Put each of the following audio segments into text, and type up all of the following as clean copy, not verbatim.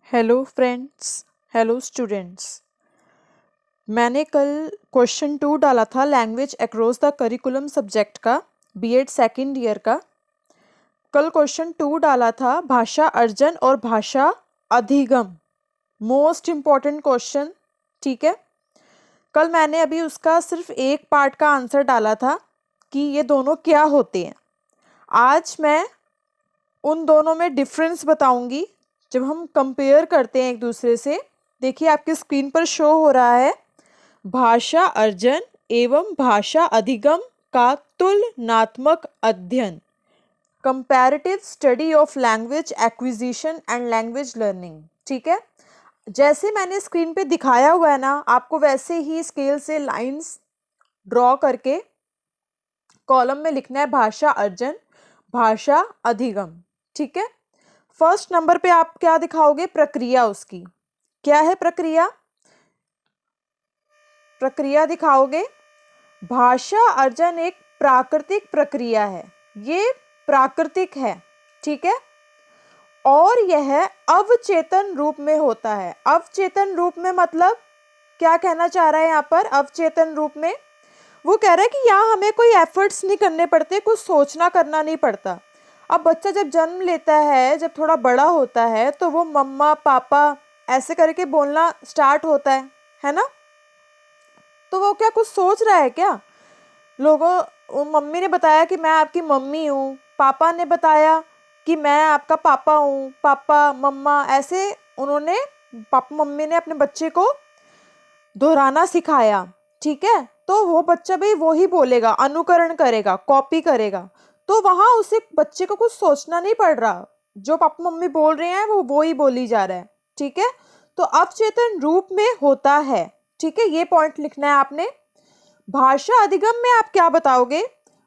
Hello friends, hello students. मैंने कल question 2 डाला था language across the curriculum subject का, बीएड सेकंड ईयर का। कल क्वेश्चन 2 डाला था भाषा अर्जन और भाषा अधिगम, मोस्ट इम्पॉर्टेंट क्वेश्चन। ठीक है, कल मैंने अभी उसका सिर्फ एक पार्ट का आंसर डाला था कि ये दोनों क्या होते हैं। आज मैं उन दोनों में डिफरेंस बताऊंगी जब हम कंपेयर करते हैं एक दूसरे से। देखिए आपकी स्क्रीन पर शो हो रहा है भाषा अर्जन एवं भाषा अधिगम का तुलनात्मक अध्ययन, comparative study of language acquisition and language learning. ठीक है, जैसे मैंने स्क्रीन पे दिखाया हुआ है ना, आपको वैसे ही स्केल से लाइंस ड्रॉ करके कॉलम में लिखना है भाषा अर्जन, भाषा अधिगम। ठीक है, फर्स्ट नंबर पे आप क्या दिखाओगे? प्रक्रिया उसकी क्या है? प्रक्रिया दिखाओगे। भाषा अर्जन एक प्राकृतिक प्रक्रिया है, ये प्राकृतिक है। ठीक है, और यह अवचेतन रूप में होता है। अवचेतन रूप में मतलब क्या कहना चाह रहा है यहाँ पर? अवचेतन रूप में वो कह रहा है कि यहाँ हमें कोई एफर्ट्स नहीं करने पड़ते, कुछ सोचना करना नहीं पड़ता। अब बच्चा जब जन्म लेता है, जब थोड़ा बड़ा होता है, तो वो मम्मा पापा ऐसे करके बोलना स्टार्ट होता है ना? तो वो क्या कुछ सोच रहा है क्या? मम्मी ने बताया कि मैं आपकी मम्मी हूँ, पापा ने बताया कि मैं आपका पापा हूँ, पापा मम्मा, ऐसे उन्होंने पापा मम्मी ने अपने बच्चे को दोहराना सिखाया। ठीक है, तो वो बच्चा भी वो ही बोलेगा, अनुकरण करेगा, कॉपी करेगा। तो वहां उसे बच्चे को कुछ सोचना नहीं पड़ रहा, जो पापा मम्मी बोल रहे हैं वो ही बोली जा रहा है। ठीक है, तो अवचेतन रूप में होता है। ठीक है, ये पॉइंट लिखना है आपने। भाषा अधिगम में आप क्या बताओगे?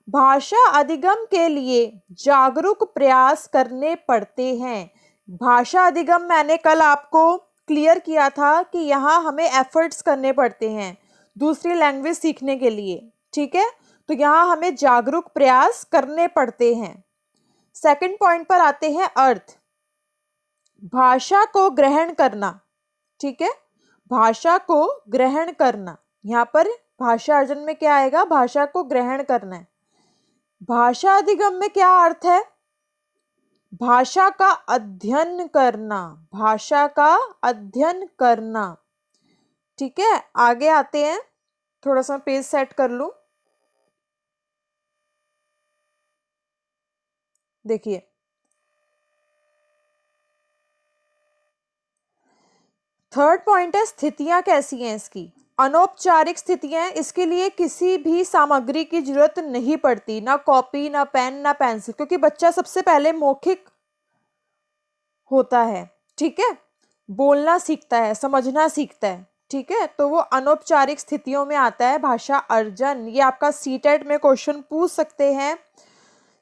भाषा अधिगम के लिए जागरूक प्रयास करने पड़ते हैं। भाषा अधिगम मैंने कल आपको क्लियर किया था कि यहाँ हमें एफर्ट्स करने पड़ते हैं दूसरी लैंग्वेज सीखने के लिए। ठीक है, तो यहाँ हमें जागरूक प्रयास करने पड़ते हैं। सेकंड पॉइंट पर आते हैं, अर्थ। भाषा को ग्रहण करना। ठीक है, भाषा को ग्रहण करना, यहाँ पर भाषा अर्जन में क्या आएगा? भाषा को ग्रहण करना है। भाषा अधिगम में क्या अर्थ है? भाषा का अध्ययन करना, भाषा का अध्ययन करना। ठीक है, आगे आते हैं, थोड़ा सा पेज सेट कर लूं। देखिए थर्ड पॉइंट है स्थितियां कैसी हैं इसकी। अनौपचारिक स्थितियां, इसके लिए किसी भी सामग्री की जरूरत नहीं पड़ती, ना कॉपी, ना पेन, ना पेंसिल, क्योंकि बच्चा सबसे पहले मौखिक होता है। ठीक है, बोलना सीखता है, समझना सीखता है। ठीक है, तो वो अनौपचारिक स्थितियों में आता है भाषा अर्जन। ये आपका सीटेट में क्वेश्चन पूछ सकते हैं।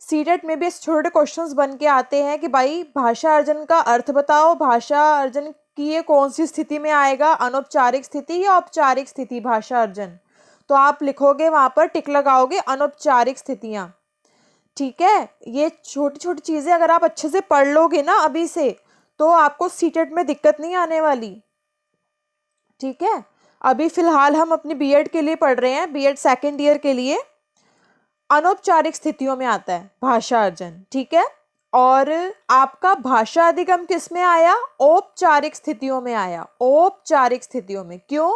सीटेट में भी छोटे क्वेश्चंस बन के आते हैं कि भाई भाषा अर्जन का अर्थ बताओ, भाषा अर्जन की ये कौन सी स्थिति में आएगा, अनौपचारिक स्थिति या औपचारिक स्थिति भाषा अर्जन। तो आप लिखोगे, वहां पर टिक लगाओगे अनौपचारिक स्थितियां। ठीक है, ये छोटी छोटी चीजें अगर आप अच्छे से पढ़ लोगे ना अभी से, तो आपको सीटेट में दिक्कत नहीं आने वाली। ठीक है, अभी फिलहाल हम अपनी बीएड के लिए पढ़ रहे हैं, बीएड सेकंड ईयर के लिए। अनौपचारिक स्थितियों में आता है भाषा अर्जन। ठीक है, और आपका भाषा अधिगम किस में आया? औपचारिक स्थितियों में आया। औपचारिक स्थितियों में क्यों?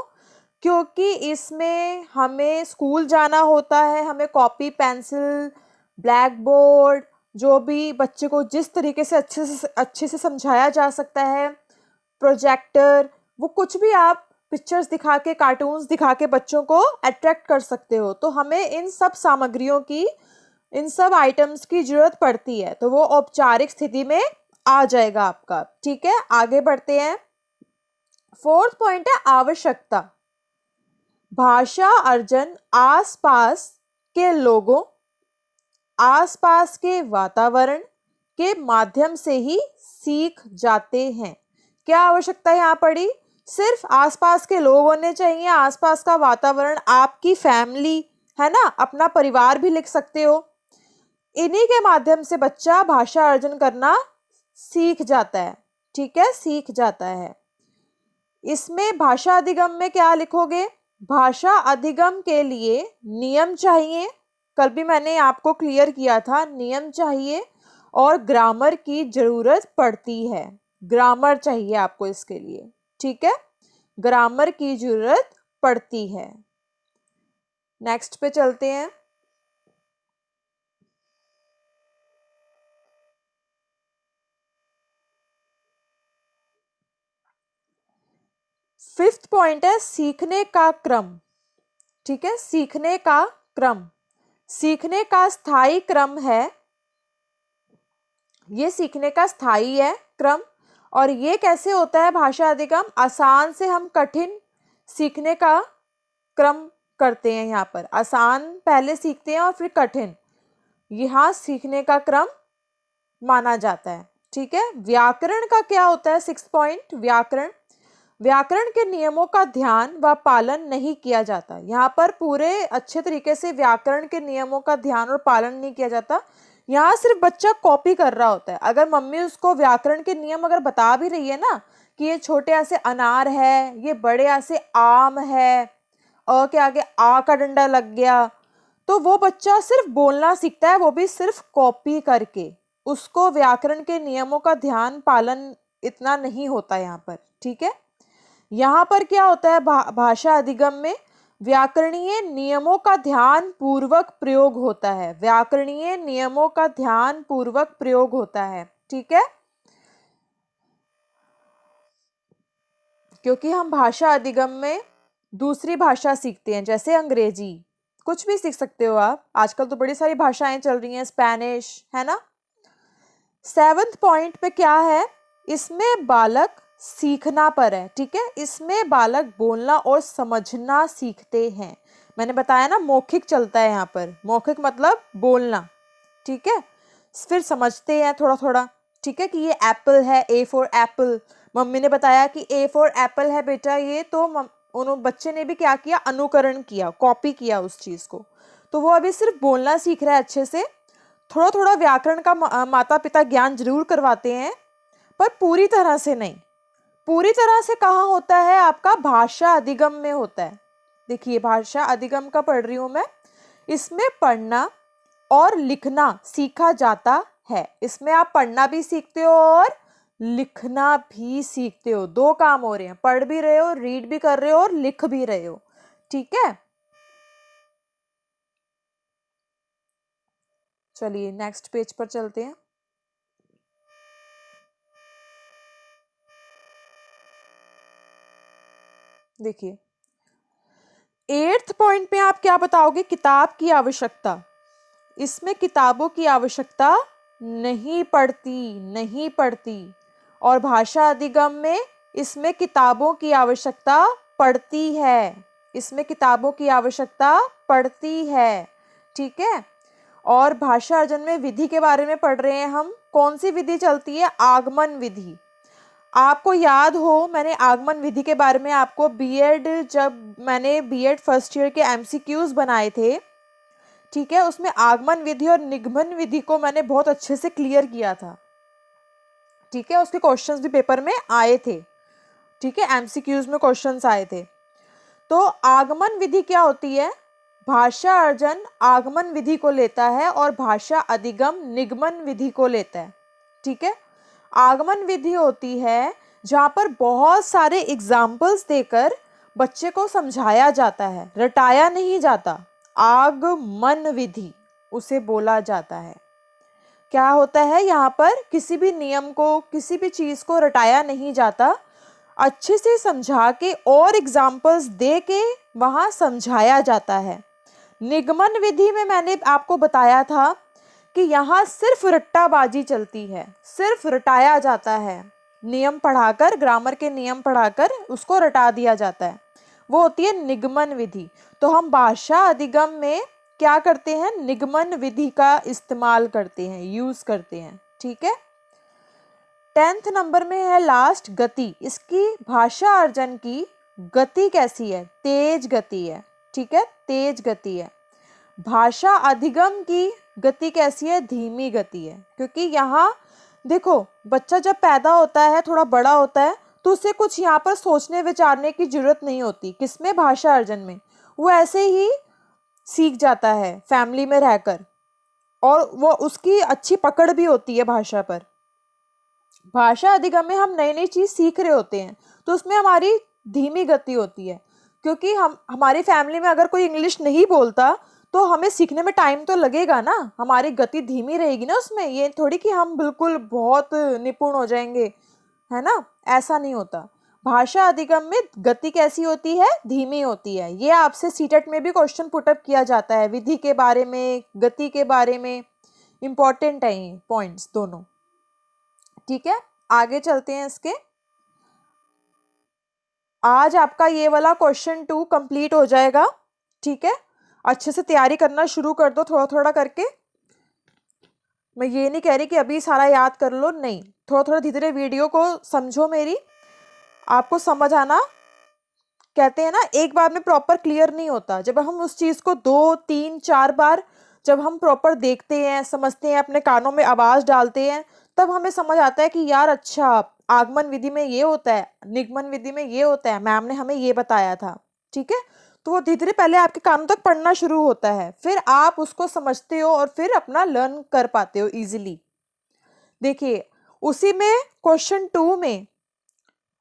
क्योंकि इसमें हमें स्कूल जाना होता है, हमें कॉपी पेंसिल ब्लैक बोर्ड, जो भी बच्चे को जिस तरीके से अच्छे से समझाया जा सकता है, प्रोजेक्टर, वो कुछ भी आप पिक्चर्स दिखा के, कार्टून्स दिखा के बच्चों को अट्रैक्ट कर सकते हो। तो हमें इन सब सामग्रियों की, इन सब आइटम्स की जरूरत पड़ती है, तो वो औपचारिक स्थिति में आ जाएगा आपका। ठीक है, आगे बढ़ते हैं। फोर्थ पॉइंट है आवश्यकता। भाषा अर्जन आसपास के लोगों, आसपास के वातावरण के माध्यम से ही सीख जाते हैं। क्या आवश्यकता यहाँ पड़ी? सिर्फ आसपास के लोग होने चाहिए, आसपास का वातावरण, आपकी फैमिली है ना, अपना परिवार भी लिख सकते हो। इन्हीं के माध्यम से बच्चा भाषा अर्जन करना सीख जाता है। ठीक है, सीख जाता है। इसमें भाषा अधिगम में क्या लिखोगे? भाषा अधिगम के लिए नियम चाहिए, कल भी मैंने आपको क्लियर किया था, नियम चाहिए और ग्रामर की जरूरत पड़ती है। ग्रामर चाहिए आपको इसके लिए, ठीक है, ग्रामर की जरूरत पड़ती है। नेक्स्ट पे चलते हैं। फिफ्थ पॉइंट है सीखने का क्रम। ठीक है, सीखने का क्रम, सीखने का स्थायी क्रम है, ये सीखने का स्थायी है क्रम। और ये कैसे होता है भाषा अधिगम? आसान से हम कठिन सीखने का क्रम करते हैं। यहाँ पर आसान पहले सीखते हैं और फिर कठिन, यहाँ सीखने का क्रम माना जाता है। ठीक है, व्याकरण का क्या होता है? सिक्स पॉइंट, व्याकरण। व्याकरण के नियमों का ध्यान व पालन नहीं किया जाता। यहाँ पर पूरे अच्छे तरीके से व्याकरण के नियमों का ध्यान और पालन नहीं किया जाता। यहाँ सिर्फ बच्चा कॉपी कर रहा होता है। अगर मम्मी उसको व्याकरण के नियम अगर बता भी रही है ना कि ये छोटे आ से अनार है, ये बड़े आ से आम है, अ के आगे आ का डंडा लग गया, तो वो बच्चा सिर्फ बोलना सीखता है, वो भी सिर्फ कॉपी करके। उसको व्याकरण के नियमों का ध्यान पालन इतना नहीं होता यहाँ पर। ठीक है, यहाँ पर क्या होता है भाषा अधिगम में? व्याकरणीय नियमों का ध्यान पूर्वक प्रयोग होता है। व्याकरणीय नियमों का ध्यान पूर्वक प्रयोग होता है। ठीक है, क्योंकि हम भाषा अधिगम में दूसरी भाषा सीखते हैं, जैसे अंग्रेजी, कुछ भी सीख सकते हो आप, आजकल तो बड़ी सारी भाषाएं चल रही हैं, स्पेनिश, है ना। सेवंथ पॉइंट पे क्या है? इसमें बालक सीखना पर है। ठीक है, इसमें बालक बोलना और समझना सीखते हैं। मैंने बताया ना मौखिक चलता है यहाँ पर, मौखिक मतलब बोलना। ठीक है, फिर समझते हैं थोड़ा थोड़ा। ठीक है, कि ये एप्पल है, ए फॉर एप्पल, मम्मी ने बताया कि ए फॉर एप्पल है बेटा ये, तो उन्होंने बच्चे ने भी क्या किया? अनुकरण किया, कॉपी किया उस चीज को। तो वो अभी सिर्फ बोलना सीख रहा है अच्छे से। थोड़ा थोड़ा व्याकरण का माता पिता ज्ञान जरूर करवाते हैं, पर पूरी तरह से नहीं। पूरी तरह से कहाँ होता है? आपका भाषा अधिगम में होता है। देखिए, भाषा अधिगम का पढ़ रही हूं मैं। इसमें पढ़ना और लिखना सीखा जाता है। इसमें आप पढ़ना भी सीखते हो और लिखना भी सीखते हो, दो काम हो रहे हैं, पढ़ भी रहे हो, रीड भी कर रहे हो और लिख भी रहे हो। ठीक है, चलिए नेक्स्ट पेज पर चलते हैं। देखिए, एट्थ पॉइंट पे आप क्या बताओगे? किताब की आवश्यकता। इसमें किताबों की आवश्यकता नहीं पड़ती, नहीं पड़ती। और भाषा अधिगम में इसमें किताबों की आवश्यकता पड़ती है। इसमें किताबों की आवश्यकता पड़ती है। ठीक है, और भाषा अर्जन में विधि के बारे में पढ़ रहे हैं हम। कौन सी विधि चलती है? आगमन विधि। आपको याद हो, मैंने आगमन विधि के बारे में आपको बीएड, जब मैंने बीएड फर्स्ट ईयर के एमसीक्यूज बनाए थे, ठीक है, उसमें आगमन विधि और निगमन विधि को मैंने बहुत अच्छे से क्लियर किया था। ठीक है, उसके क्वेश्चंस भी पेपर में आए थे। ठीक है, एमसीक्यूज में क्वेश्चंस आए थे। तो आगमन विधि क्या होती है? भाषा अर्जन आगमन विधि को लेता है और भाषा अधिगम निगमन विधि को लेता है। ठीक है, आगमन विधि होती है जहां पर बहुत सारे एग्जाम्पल्स देकर बच्चे को समझाया जाता है, रटाया नहीं जाता। आगमन विधि उसे बोला जाता है। क्या होता है यहाँ पर? किसी भी नियम को, किसी भी चीज को रटाया नहीं जाता, अच्छे से समझा के और एग्जाम्पल्स दे के वहां समझाया जाता है। निगमन विधि में मैंने आपको बताया था कि यहाँ सिर्फ रट्टाबाजी चलती है, सिर्फ रटाया जाता है। नियम पढ़ाकर, ग्रामर के नियम पढ़ाकर उसको रटा दिया जाता है, वो होती है निगमन विधि। तो हम भाषा अधिगम में क्या करते हैं? निगमन विधि का इस्तेमाल करते हैं, यूज करते हैं। ठीक है, 10th नंबर में है लास्ट, गति। इसकी भाषा अर्जन की गति कैसी है? तेज गति है। ठीक है, तेज गति है। भाषा अधिगम की गति कैसी है? धीमी गति है, क्योंकि यहाँ देखो, बच्चा जब पैदा होता है, थोड़ा बड़ा होता है, तो उसे कुछ यहाँ पर सोचने विचारने की जरूरत नहीं होती। किसमें? भाषा अर्जन में। वो ऐसे ही सीख जाता है फैमिली में रहकर, और वो उसकी अच्छी पकड़ भी होती है भाषा पर। भाषा अधिगम में हम नई नई चीज़ सीख रहे होते हैं, तो उसमें हमारी धीमी गति होती है, क्योंकि हमारी फैमिली में अगर कोई इंग्लिश नहीं बोलता तो हमें सीखने में टाइम तो लगेगा ना, हमारी गति धीमी रहेगी ना उसमें। ये थोड़ी कि हम बिल्कुल बहुत निपुण हो जाएंगे, है ना, ऐसा नहीं होता। भाषा अधिगम में गति कैसी होती है? धीमी होती है। ये आपसे सीटेट में भी क्वेश्चन पुटअप किया जाता है, विधि के बारे में, गति के बारे में। इंपॉर्टेंट है ये पॉइंट्स दोनों। ठीक है, आगे चलते हैं इसके। आज आपका ये वाला क्वेश्चन 2 कंप्लीट हो जाएगा। ठीक है, अच्छे से तैयारी करना शुरू कर दो, थोड़ा थोड़ा करके। मैं ये नहीं कह रही कि अभी सारा याद कर लो, नहीं, थोड़ा थोड़ा धीरे धीरे वीडियो को समझो मेरी। आपको समझ आना, कहते हैं ना, एक बार में प्रॉपर क्लियर नहीं होता। जब हम उस चीज़ को 2 3 4 बार जब हम प्रॉपर देखते हैं, समझते हैं, अपने कानों में आवाज़ डालते हैं, तब हमें समझ आता है कि यार अच्छा, आगमन विधि में ये होता है, निगमन विधि में ये होता है, मैम ने हमें ये बताया था। ठीक है, तो वो धीरे धीरे पहले आपके कानों तक पढ़ना शुरू होता है, फिर आप उसको समझते हो और फिर अपना लर्न कर पाते हो इजीली। देखिए, उसी में क्वेश्चन 2 में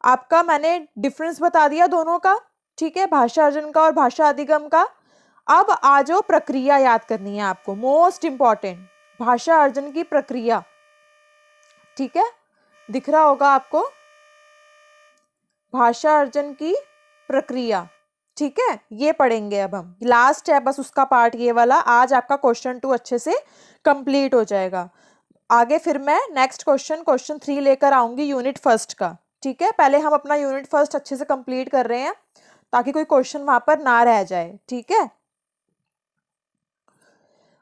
आपका मैंने डिफरेंस बता दिया दोनों का। ठीक है, भाषा अर्जन का और भाषा अधिगम का। अब आ जाओ, प्रक्रिया याद करनी है आपको, मोस्ट इंपॉर्टेंट, भाषा अर्जन की प्रक्रिया। ठीक है, दिख रहा होगा आपको, भाषा अर्जन की प्रक्रिया। ठीक है, ये पढ़ेंगे अब हम, लास्ट है बस उसका पार्ट ये वाला। आज आपका क्वेश्चन 2 अच्छे से कंप्लीट हो जाएगा। आगे फिर मैं नेक्स्ट क्वेश्चन 3 लेकर आऊंगी यूनिट फर्स्ट का। ठीक है, पहले हम अपना यूनिट फर्स्ट अच्छे से कंप्लीट कर रहे हैं, ताकि कोई क्वेश्चन वहां पर ना रह जाए। ठीक है,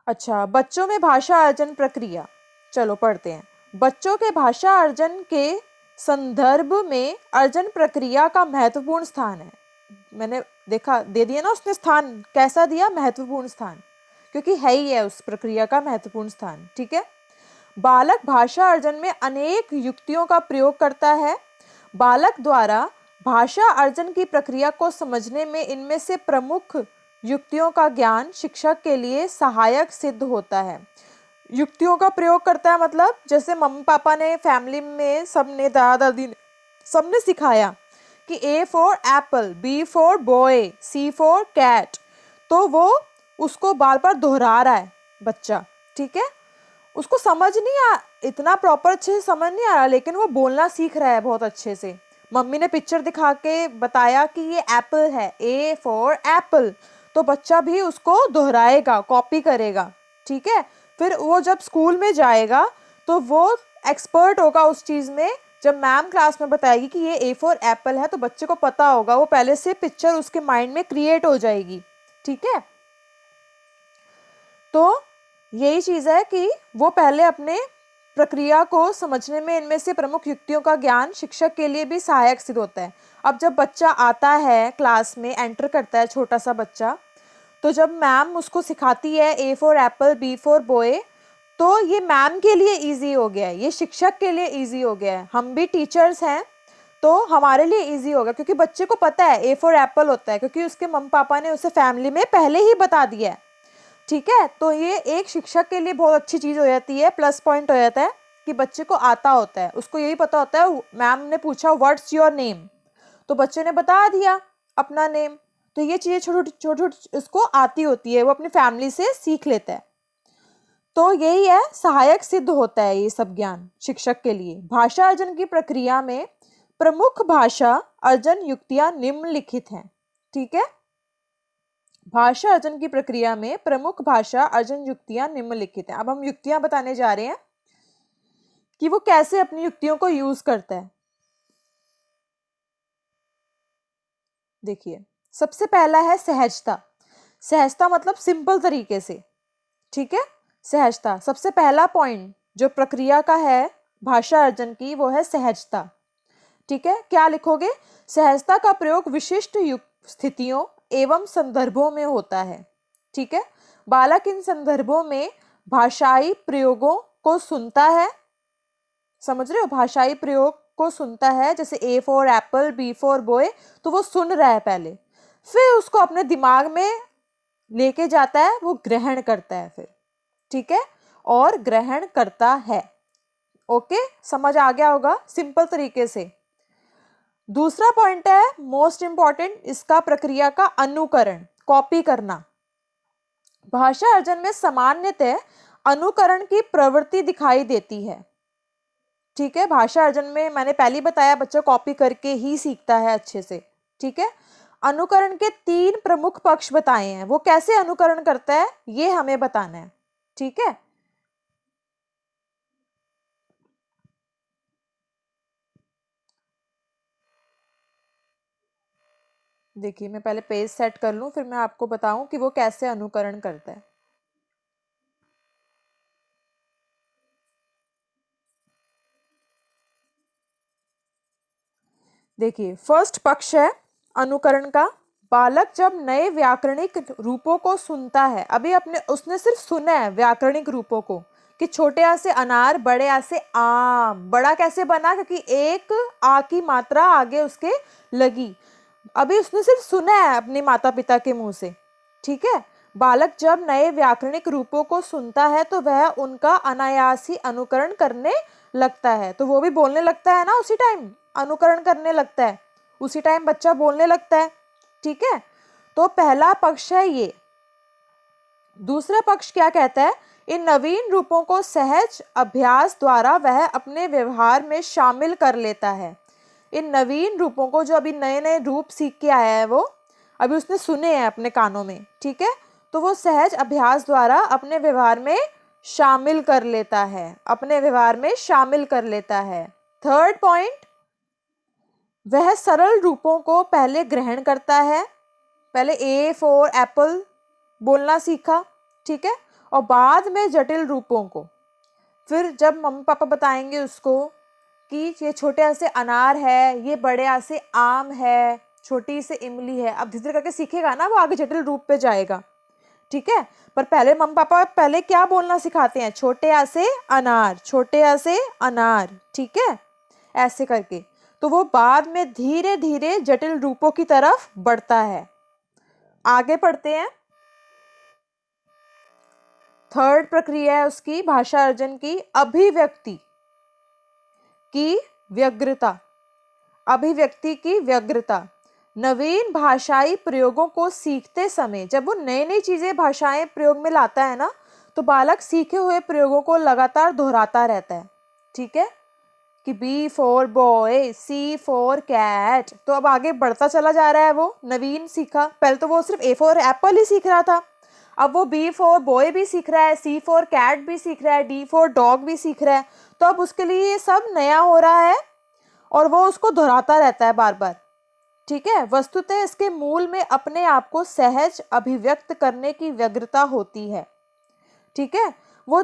अच्छा, बच्चों में भाषा अर्जन प्रक्रिया, चलो पढ़ते हैं। बच्चों के भाषा अर्जन के संदर्भ में अर्जन प्रक्रिया का महत्वपूर्ण स्थान है। मैंने देखा, दे दिया ना उसने स्थान, कैसा दिया? महत्वपूर्ण स्थान, क्योंकि है ही है उस प्रक्रिया का महत्वपूर्ण स्थान। ठीक है, बालक भाषा अर्जन में अनेक युक्तियों का प्रयोग करता है। बालक द्वारा भाषा अर्जन की प्रक्रिया को समझने में इनमें से प्रमुख युक्तियों का ज्ञान शिक्षक के लिए सहायक सिद्ध होता है। युक्तियों का प्रयोग करता है मतलब, जैसे मम्मी पापा ने, फैमिली में सबने, दादा दादी ने, सबने सिखाया कि A for apple, B for boy, C for cat, तो वो उसको बार बार दोहरा रहा है बच्चा। ठीक है, उसको समझ नहीं आ, इतना प्रॉपर अच्छे से समझ नहीं आ रहा, लेकिन वो बोलना सीख रहा है बहुत अच्छे से। मम्मी ने पिक्चर दिखा के बताया कि ये एप्पल है, A फॉर एप्पल, तो बच्चा भी उसको दोहराएगा, कॉपी करेगा। ठीक है, फिर वो जब स्कूल में जाएगा तो वो एक्सपर्ट होगा उस चीज़ में। जब मैम क्लास में बताएगी कि ये A फॉर एप्पल है, तो बच्चे को पता होगा, वो पहले से पिक्चर उसके माइंड में क्रिएट हो जाएगी। ठीक है, तो यही चीज़ है कि वो पहले अपने प्रक्रिया को समझने में इनमें से प्रमुख युक्तियों का ज्ञान शिक्षक के लिए भी सहायक सिद्ध होता है। अब जब बच्चा आता है क्लास में, एंटर करता है छोटा सा बच्चा, तो जब मैम उसको सिखाती है A for apple, B for boy, तो ये मैम के लिए इजी हो गया है, ये शिक्षक के लिए इजी हो गया है। हम भी टीचर्स हैं तो हमारे लिए इजी होगा, क्योंकि बच्चे को पता है A फॉर एप्पल होता है, क्योंकि उसके मम्मी पापा ने उसे फैमिली में पहले ही बता दिया है। ठीक है, तो ये एक शिक्षक के लिए बहुत अच्छी चीज़ हो जाती है, प्लस पॉइंट हो जाता है कि बच्चे को आता होता है, उसको यही पता होता है। मैम ने पूछा व्हाट्स योर नेम, तो बच्चे ने बता दिया अपना नेम। तो ये चीज़ें छोटी छोटी उसको आती होती है, वो अपनी फैमिली से सीख लेता है। तो यही है, सहायक सिद्ध होता है ये सब ज्ञान शिक्षक के लिए। भाषा अर्जन की प्रक्रिया में प्रमुख भाषा अर्जन युक्तियां निम्नलिखित हैं। ठीक है, भाषा अर्जन की प्रक्रिया में प्रमुख भाषा अर्जन युक्तियां निम्नलिखित हैं। अब हम युक्तियां बताने जा रहे हैं कि वो कैसे अपनी युक्तियों को यूज करता है। देखिए, सबसे पहला है सहजता। सहजता मतलब सिंपल तरीके से। ठीक है, सहजता सबसे पहला पॉइंट जो प्रक्रिया का है भाषा अर्जन की, वो है सहजता। ठीक है, क्या लिखोगे? सहजता का प्रयोग विशिष्ट स्थितियों एवं संदर्भों में होता है। ठीक है, बालक इन संदर्भों में भाषाई प्रयोगों को सुनता है, समझ रहे हो? भाषाई प्रयोग को सुनता है, जैसे A for apple, B for boy, तो वो सुन रहा है पहले, फिर उसको अपने दिमाग में लेके जाता है, वो ग्रहण करता है फिर, ठीक है, और ग्रहण करता है। ओके, समझ आ गया होगा सिंपल तरीके से। दूसरा पॉइंट है मोस्ट इंपॉर्टेंट, इसका प्रक्रिया का अनुकरण, कॉपी करना। भाषा अर्जन में सामान्यतः अनुकरण की प्रवृत्ति दिखाई देती है, ठीक है। भाषा अर्जन में मैंने पहले ही बताया, बच्चा कॉपी करके ही सीखता है अच्छे से, ठीक है। अनुकरण के 3 प्रमुख पक्ष बताए हैं, वो कैसे अनुकरण करता है ये हमें बताना है, ठीक है। देखिए मैं पहले पेज सेट कर लूं, फिर मैं आपको बताऊं कि वो कैसे अनुकरण करता है। देखिए फर्स्ट पक्ष है अनुकरण का। बालक जब नए व्याकरणिक रूपों को सुनता है, अभी उसने सिर्फ सुना है व्याकरणिक रूपों को, कि छोटे आ से अनार, बड़े आ से आम। बड़ा कैसे बना? क्योंकि एक आ की मात्रा आगे उसके लगी। अभी उसने सिर्फ सुना है अपने माता पिता के मुंह से, ठीक है। बालक जब नए व्याकरणिक रूपों को सुनता है तो वह उनका अनायास ही अनुकरण करने लगता है। तो वो भी बोलने लगता है ना, उसी टाइम अनुकरण करने लगता है, उसी टाइम बच्चा बोलने लगता है, ठीक है। तो पहला पक्ष है ये। दूसरा पक्ष क्या कहता है? इन नवीन रूपों को सहज अभ्यास द्वारा वह अपने व्यवहार में शामिल कर लेता है। इन नवीन रूपों को, जो अभी नए नए रूप सीख के आया है, वो अभी उसने सुने हैं अपने कानों में, ठीक है, तो वो सहज अभ्यास द्वारा अपने व्यवहार में शामिल कर लेता है, अपने व्यवहार में शामिल कर लेता है। थर्ड पॉइंट, वह सरल रूपों को पहले ग्रहण करता है। पहले ए फॉर एप्पल बोलना सीखा, ठीक है, और बाद में जटिल रूपों को। फिर जब मम्मी पापा बताएंगे उसको कि ये छोटे आ से अनार है, ये बड़े आ से आम है, छोटी से इमली है, अब धीरे धीरे करके सीखेगा ना, वो आगे जटिल रूप पे जाएगा, ठीक है। पर पहले मम्मी पापा पहले क्या बोलना सिखाते हैं? छोटे आ से अनार, छोटे आ से अनार, ठीक है, ऐसे करके। तो वो बाद में धीरे धीरे जटिल रूपों की तरफ बढ़ता है। आगे पढ़ते हैं। थर्ड प्रक्रिया है उसकी, भाषा अर्जन की, अभिव्यक्ति की व्यग्रता। अभिव्यक्ति की व्यग्रता। नवीन भाषाई प्रयोगों को सीखते समय, जब वो नई नई चीजें भाषाएं प्रयोग में लाता है ना, तो बालक सीखे हुए प्रयोगों को लगातार दोहराता रहता है, ठीक है, कि B for boy, C for cat. तो अब आगे बढ़ता चला जा रहा है, वो नवीन सीखा। पहले तो वो सिर्फ ए फॉर एप्पल ही सीख रहा था, अब वो बी फॉर बॉय भी सीख रहा है, सी फॉर कैट भी सीख रहा है, डी फॉर डॉग भी सीख रहा है। तो अब उसके लिए ये सब नया हो रहा है और वो उसको दोहराता रहता है बार बार, ठीक है। वस्तुतः इसके मूल में अपने आप को सहज अभिव्यक्त करने की व्यग्रता होती है, ठीक है। वो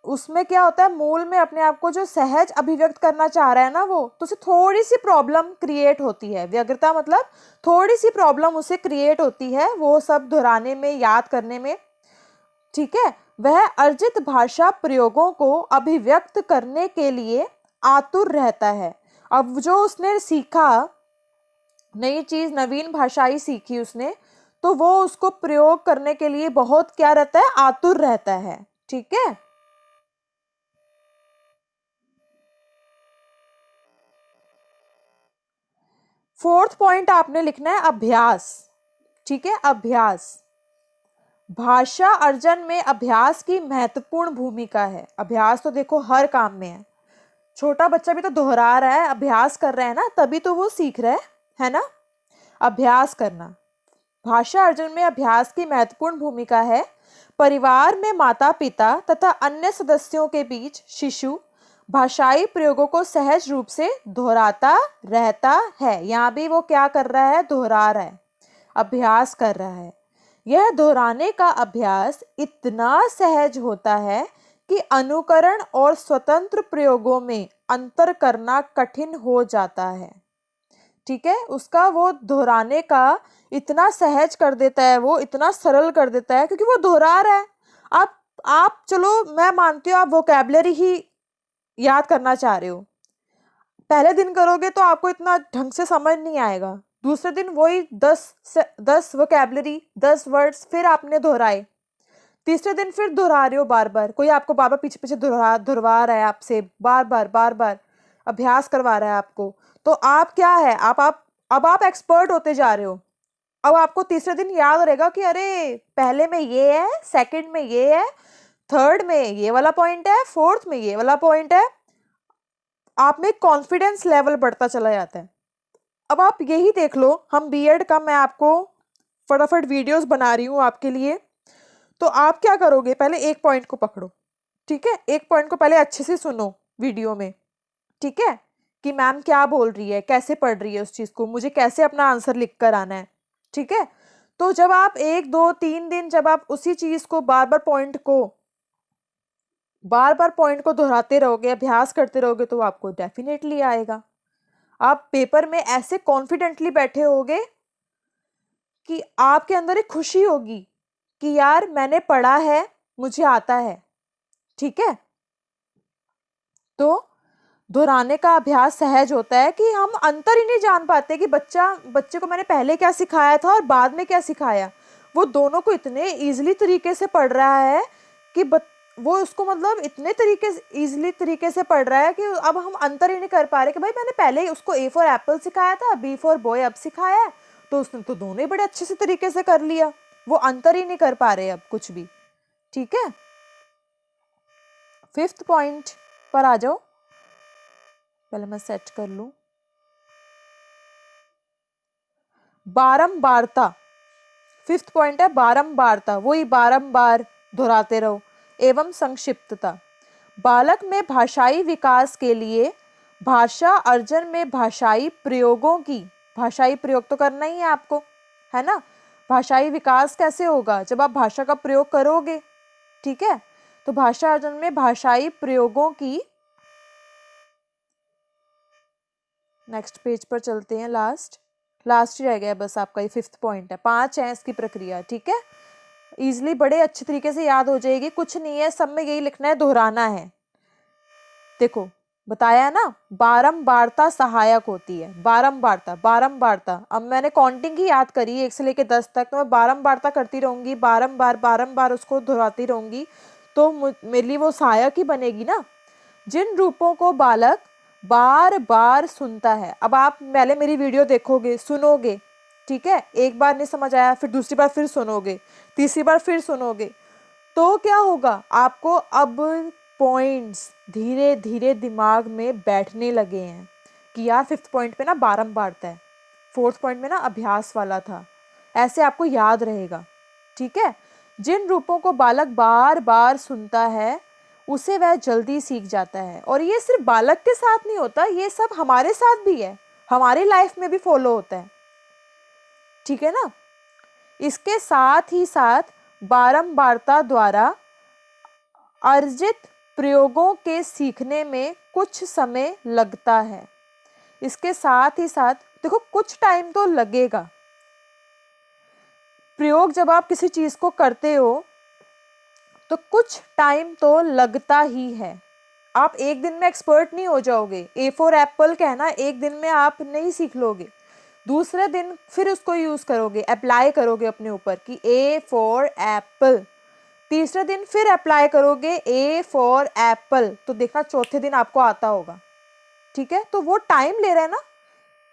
उसमें क्या होता है, मूल में अपने आप को जो सहज अभिव्यक्त करना चाह रहा है ना वो, तो उसे थोड़ी सी प्रॉब्लम क्रिएट होती है। व्यग्रता मतलब थोड़ी सी प्रॉब्लम उसे क्रिएट होती है, वो सब दोहराने में, याद करने में, ठीक है। वह अर्जित भाषा प्रयोगों को अभिव्यक्त करने के लिए आतुर रहता है। अब जो उसने सीखा, नई चीज, नवीन भाषाई सीखी उसने, तो वो उसको प्रयोग करने के लिए बहुत क्या रहता है? आतुर रहता है, ठीक है। फोर्थ पॉइंट आपने लिखना है अभ्यास, ठीक है, अभ्यास। भाषा अर्जन में अभ्यास की महत्वपूर्ण भूमिका है। अभ्यास तो देखो हर काम में है, छोटा बच्चा भी तो दोहरा रहा है, अभ्यास कर रहा है ना, तभी तो वो सीख रहा है ना। अभ्यास करना, भाषा अर्जन में अभ्यास की महत्वपूर्ण भूमिका है। परिवार में माता पिता तथा अन्य सदस्यों के बीच शिशु भाषाई प्रयोगों को सहज रूप से दोहराता रहता है। यहाँ भी वो क्या कर रहा है? दोहरा रहा है, अभ्यास कर रहा है। यह दोहराने का अभ्यास इतना सहज होता है कि अनुकरण और स्वतंत्र प्रयोगों में अंतर करना कठिन हो जाता है, ठीक है। उसका वो दोहराने का इतना सहज कर देता है, वो इतना सरल कर देता है, क्योंकि वो दोहरा रहा है। आप चलो मैं मानती हूँ आप वोकैबुलरी ही याद करना चाह रहे हो। पहले दिन करोगे तो आपको इतना ढंग से समझ नहीं आएगा, दूसरे दिन वही 10 वोकैबलरी 10 वर्ड्स फिर आपने दोहराए, तीसरे दिन फिर दोहरा रहे हो बार बार, कोई आपको बार बार पीछे पीछे दोहरवा रहा है आपसे, बार बार अभ्यास करवा रहा है आपको, तो आप क्या है, अब आप एक्सपर्ट होते जा रहे हो। अब आपको तीसरे दिन याद रहेगा कि अरे पहले में ये है, सेकंड में ये है, थर्ड में ये वाला पॉइंट है, फोर्थ में ये वाला पॉइंट है। आप में कॉन्फिडेंस लेवल बढ़ता चला जाता है। अब आप यही देख लो, हम बीएड का मैं आपको फटाफट वीडियोस बना रही हूँ आपके लिए। तो आप क्या करोगे, पहले एक पॉइंट को पकड़ो, ठीक है, एक पॉइंट को पहले अच्छे से सुनो वीडियो में, ठीक है, कि मैम क्या बोल रही है, कैसे पढ़ रही है उस चीज को, मुझे कैसे अपना आंसर लिख कर आना है, ठीक है। तो जब आप 1 2 3 दिन जब आप उसी चीज को बार बार पॉइंट को दोहराते रहोगे, अभ्यास करते रहोगे, तो आपको डेफिनेटली आएगा। आप पेपर में ऐसे कॉन्फिडेंटली बैठे होगे कि आपके अंदर एक खुशी होगी कि यार मैंने पढ़ा है, मुझे आता है, ठीक है। तो दोहराने का अभ्यास सहज होता है कि हम अंतर ही नहीं जान पाते कि बच्चे को मैंने पहले क्या सिखाया था और बाद में क्या सिखाया। वो दोनों को इतने इजीली तरीके से पढ़ रहा है कि वो उसको मतलब इतने इजीली तरीके से पढ़ रहा है कि अब हम अंतर ही नहीं कर पा रहे कि भाई मैंने पहले ही उसको A फॉर एप्पल सिखाया था, B फॉर बॉय अब सिखाया है, तो उसने तो दोनों ही बड़े अच्छे से तरीके से कर लिया। वो अंतर ही नहीं कर पा रहे अब कुछ भी, ठीक है। 5th पॉइंट पर आ जाओ, पहले मैं सेट कर लूं। बारंबारता, 5th पॉइंट है बारंबारता, वही बारंबार दोहराते रहो, एवं संक्षिप्तता। बालक में भाषाई विकास के लिए भाषा अर्जन में भाषाई प्रयोग तो करना ही है आपको, है ना। भाषाई विकास कैसे होगा, जब आप भाषा का प्रयोग करोगे, ठीक है। तो भाषा अर्जन में भाषाई प्रयोगों की, नेक्स्ट पेज पर चलते हैं, लास्ट ही रह गया बस आपका, ये 5th पॉइंट है, 5 है इसकी प्रक्रिया, ठीक है। इजिली बड़े अच्छे तरीके से याद हो जाएगी, कुछ नहीं है, सब में यही लिखना है, दोहराना है। देखो बताया ना, बारंबारता सहायक होती है, बारंबारता। अब मैंने काउंटिंग ही याद करी 1 से लेकर 10 तक, तो मैं बारंबारता करती रहूंगी, बारंबार उसको दोहराती रहूंगी, तो मेरे लिए वो सहायक ही बनेगी ना। जिन रूपों को बालक बार बार सुनता है, अब आप पहले मेरी वीडियो देखोगे, सुनोगे, ठीक है, एक बार नहीं समझ आया, फिर दूसरी बार फिर सुनोगे, तीसरी बार फिर सुनोगे, तो क्या होगा, आपको अब पॉइंट्स धीरे धीरे दिमाग में बैठने लगे हैं कि यार 5th पॉइंट पे ना बारंबारता है, 4th पॉइंट में ना अभ्यास वाला था, ऐसे आपको याद रहेगा, ठीक है। जिन रूपों को बालक बार बार सुनता है उसे वह जल्दी सीख जाता है। और ये सिर्फ बालक के साथ नहीं होता, ये सब हमारे साथ भी है, हमारी लाइफ में भी फॉलो होता है, ठीक है ना। इसके साथ ही साथ बारंबारता द्वारा अर्जित प्रयोगों के सीखने में कुछ समय लगता है। इसके साथ ही साथ देखो कुछ टाइम तो लगेगा, प्रयोग जब आप किसी चीज को करते हो तो कुछ टाइम तो लगता ही है। आप एक दिन में एक्सपर्ट नहीं हो जाओगे, A फॉर एप्पल कहना एक दिन में आप नहीं सीख लोगे, दूसरे दिन फिर उसको यूज करोगे, अप्लाई करोगे अपने ऊपर कि A फॉर एप्पल, तीसरे दिन फिर अप्लाई करोगे A फॉर एप्पल, तो देखना चौथे दिन आपको आता होगा, ठीक है। तो वो टाइम ले रहा है ना,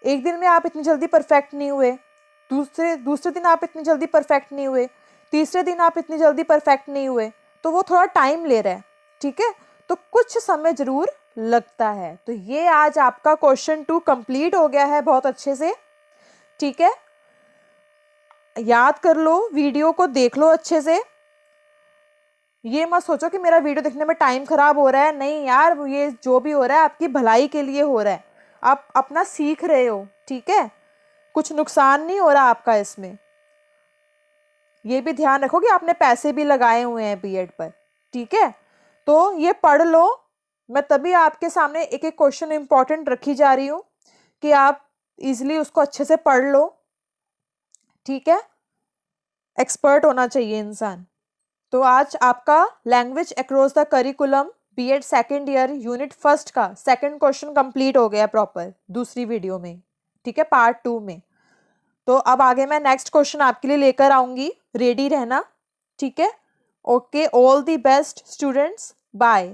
एक दिन में आप इतनी जल्दी परफेक्ट नहीं हुए, दूसरे दिन आप इतनी जल्दी परफेक्ट नहीं हुए, तीसरे दिन आप इतनी जल्दी परफेक्ट नहीं हुए, तो वो थोड़ा टाइम ले रहा है, ठीक है। तो कुछ समय जरूर लगता है। तो ये आज आपका क्वेश्चन 2 कंप्लीट हो गया है बहुत अच्छे से, ठीक है। याद कर लो, वीडियो को देख लो अच्छे से, ये मत सोचो कि मेरा वीडियो देखने में टाइम खराब हो रहा है, नहीं यार, ये जो भी हो रहा है आपकी भलाई के लिए हो रहा है, आप अपना सीख रहे हो, ठीक है, कुछ नुकसान नहीं हो रहा आपका इसमें। ये भी ध्यान रखो कि आपने पैसे भी लगाए हुए हैं बीएड पर, ठीक है। तो ये पढ़ लो, मैं तभी आपके सामने एक एक क्वेश्चन इंपॉर्टेंट रखी जा रही हूँ कि आप इजिली उसको अच्छे से पढ़ लो, ठीक है। एक्सपर्ट होना चाहिए इंसान। तो आज आपका language across the curriculum BEd second year unit first का सेकंड क्वेश्चन कंप्लीट हो गया प्रॉपर दूसरी वीडियो में, ठीक है, पार्ट 2 में। तो अब आगे मैं नेक्स्ट क्वेश्चन आपके लिए लेकर आऊंगी, रेडी रहना, ठीक है। Okay, all the best students, bye.